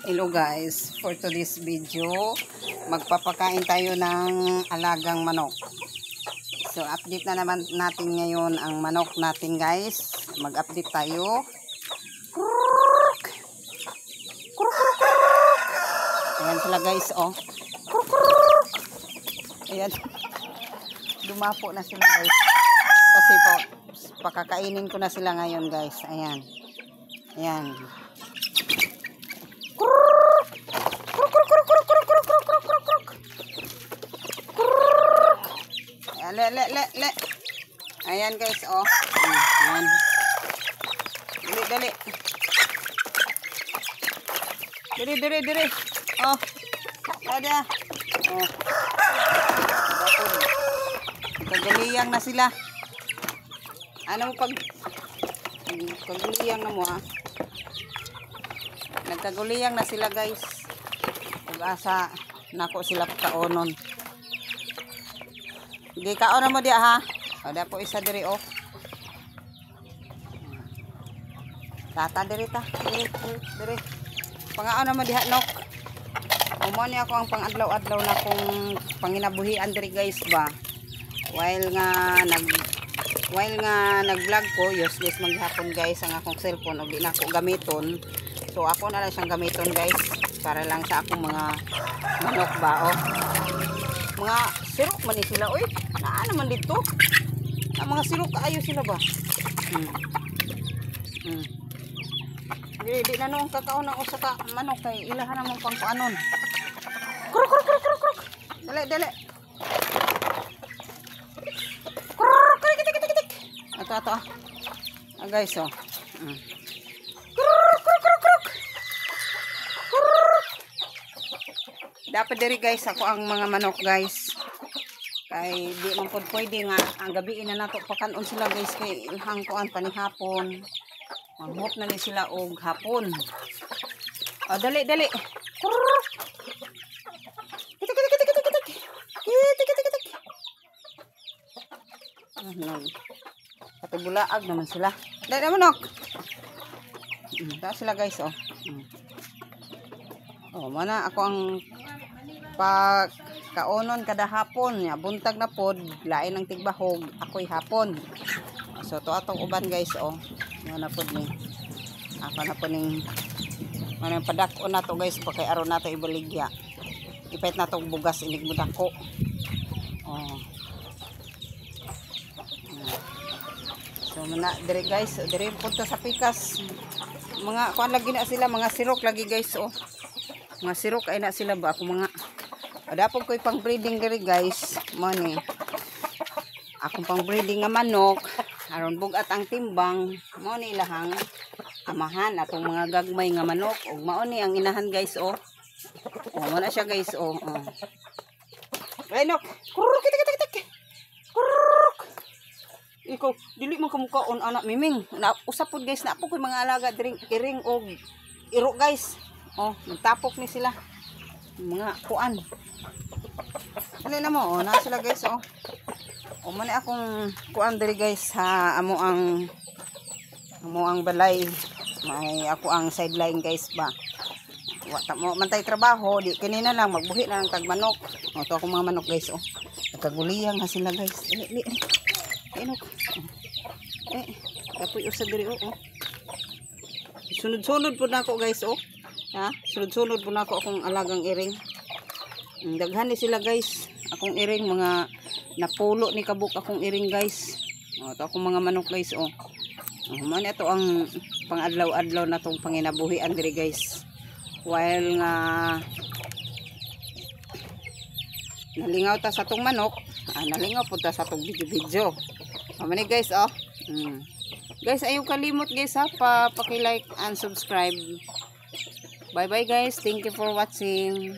Hello guys, for today's video, magpapakain tayo ng alagang manok. So update na naman natin ngayon ang manok natin guys. Mag-update tayo. Ayan sila guys, oh. Ayan. Dumapo na sila guys. Kasi po, pakakainin ko na sila ngayon guys. Ayan. Ayan. Le. Ayan guys, oh. Ayan. Dali. Diri. Oh. Ada. Oh. Kaguliyang na sila. Ano mo kaguliyang na mo ha? Nagkaguliyang na sila guys. Pag-asa nako sila kaonon. Hindi kaon mo dia ha. Ada po isa diri oh. Tata diri ta. Diri. Pangaon mo diha nok. Umo ni ako ang pang-adlaw-adlaw na kong panginabuhian diri guys ba. While nga nag-vlog ko, useless maghapon guys ang akong cellphone og di na ako gamiton. So ako na lang siyang gamiton guys para lang sa akong mga manok ba oh. Mga sirok man ni sila oy. Naa naman dito. Ang mga sirok kaayo sila ba? Di na nung kakaon ako sa manok kay ilahan namang pangkuanon. Kruk. Dali. Kruk. Ato. Guys oh. Kruk. Dapat diri guys ako ang mga manok guys. Kay di man pod pwede nga ang gabi na nato pakanon sila guys kay ilhang kuan panihapon. Manghop na ni sila og hapon. Oh, dali. Kitik. Katibulaag naman sila. Dali manok. Ta sila guys oh. Oh, mana ako ang kaonon kada hapon nya buntag na pod lain ang tigbahog ako'y hapon. So to atong uban guys oh. Mo na pod ni. Ako na po ning manang padak-on na to guys pa kay aron nato ibaligya. Ipait na tong bugas inig mo dako. Oh. So mana dire guys, dire punta sa pikas. Mga kuan lagi na sila, mga sirok lagi guys oh. Mga sirok ay na sila ba ako mga dapat ko'y pang breeding diri guys. Mo ni. Akong pang breeding nga manok aron bugat ang timbang mao ni ilahang amahan atong mga gagmay nga manok ug mao ni ang inahan guys oh. Oh mo na siya guys oh. Ay nok. Kitik. Ikaw dili man kamukaon anak miming. Na usap pod guys na po koy mga alaga diri iring og iro guys. Oh, nagtapok ni sila. Mga kuan. Dali na mo oh, na sila guys oh. O man akong kuan diri guys ha amo ang balay may ako ang sideline guys ba wata mo mantay trabaho di kanina lang magbuhi na lang tag manok o to akong mga manok guys oh nagkaguliyang ha sila guys dili inok kapoy usa diri oh sunod pud nako guys oh ha sunod pud nako akong alagang iring daghan ni sila guys akong iring mga napulo ni kabuk akong iring guys. O to akong mga manok guys oh. Man ito ang pang-adlaw-adlaw na tong panginabuhian diri guys. While nga nalingaw ta sa tong manok, nalingaw po ta sa tong video. Mani guys oh. Guys ayaw kalimot guys ha paki-like and subscribe. Bye guys. Thank you for watching.